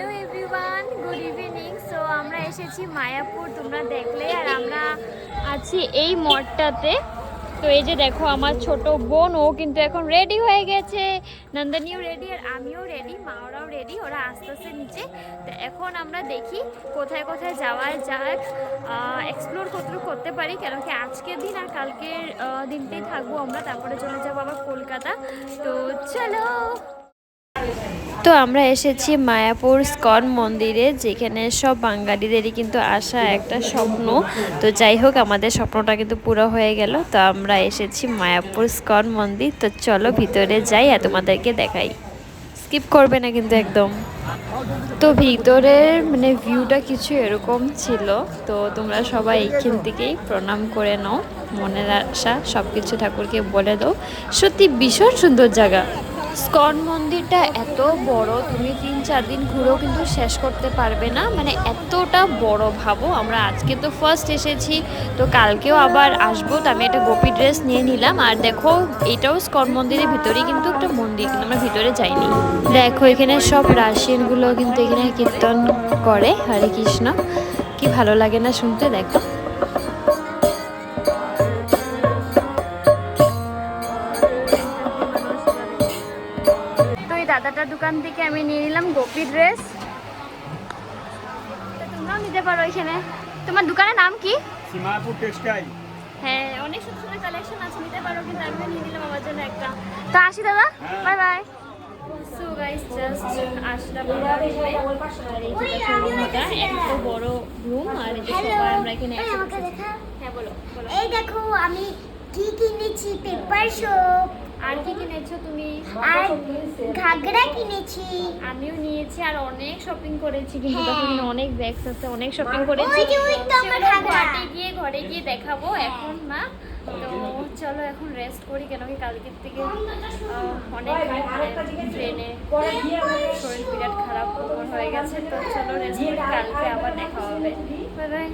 Hello everyone, good evening. So আমরা এসেছি মায়াপুর, তোমরা দেখলে। আর আমরা আছি এই মঠটাতে। তো এই যে দেখো আমার ছোট বোন, ও কিন্তু এখন রেডি হয়ে গেছে। নন্দনীও রেডি আর আমিও রেডি, মা ওরাও রেডি, ওরা আস্তে আস্তে নিচে। তো এখন আমরা দেখি কোথায় কোথায় যাওয়া যায়, এক্সপ্লোর করতে পারি, কেন কি আজকের দিন আর কালকের দিনটাই থাকবো আমরা, তারপরে চলে যাবো আবার কলকাতা। তো চলো। তো আমরা এসেছি মায়াপুর স্কন মন্দিরে, যেখানে সব বাঙালিদেরই কিন্তু আসা একটা স্বপ্ন। তো যাই হোক, আমাদের স্বপ্নটা কিন্তু পুরো হয়ে গেল। তো আমরা এসেছি মায়াপুর স্কন মন্দির। তো চলো ভিতরে যাই আর তোমাদেরকে দেখাই, স্কিপ করবে না কিন্তু একদম। তো ভিতরের মানে ভিউটা কিছু এরকম ছিল। তো তোমরা সবাই এইখান থেকেই প্রণাম করে নাও, মনের আশা সব কিছু ঠাকুরকে বলে দাও। সত্যি ভীষণ সুন্দর জায়গা। স্কন মন্দিরটা এত বড়, তুমি 3-4 দিন ঘুরেও কিন্তু শেষ করতে পারবে না, মানে এতটা বড়। ভাবো আমরা আজকে তো ফার্স্ট এসেছি, তো কালকেও আবার আসবো। তো আমি একটা গোপী ড্রেস নিয়ে নিলাম। আর দেখো, এটাও স্কন মন্দিরের ভিতরেই কিন্তু একটা মন্দির, কিন্তু আমরা ভিতরে যাইনি। দেখো এখানে সব রাশিয়ানগুলো কিন্তু এখানে কীর্তন করে হরে কৃষ্ণ। কি ভালো লাগে না শুনতে, দেখো। দাদাটার দোকান থেকে আমি নিয়ে নিলাম গোপী ড্রেস। তোমরাও নিতে পারো এখানে। তোমার দোকানের নাম কি? সীমাপুর টেক্সটাইল। হ্যাঁ, অনেক সুন্দর সুন্দর কালেকশন আছে, নিতে পারো। কিন্তু আমিও নিয়ে নিলাম আমার জন্য একটা। তো আসি দাদা, bye bye. So guys, just আসলাম রুমে। আর এই যে রুমটা এত বড় রুম। আর এই যে সবাই আমরা এখানে একসাথে। হ্যাঁ বলো বলো। এই দেখো আমি কি কিনেছি, পেপার সোপ। আর কি কিনেছো তুমি? আর ঘাগরা কিনেছি। আমিও নিয়েছি আর অনেক শপিং করেছি, কিন্তু তখন অনেক ব্যাগস আছে, অনেক শপিং করেছি। ওই যে ওই তো আমার ঘাগরা। ঘরে গিয়ে দেখাবো এখন না। তো চলো এখন রেস্ট করি, কেন কি কালকের থেকে অনেক ট্রেনে শরীর বিরাট খারাপ হয়ে গেছে। তো চলো রেস্ট করি, কালকে আবার দেখা হবে। Bye bye.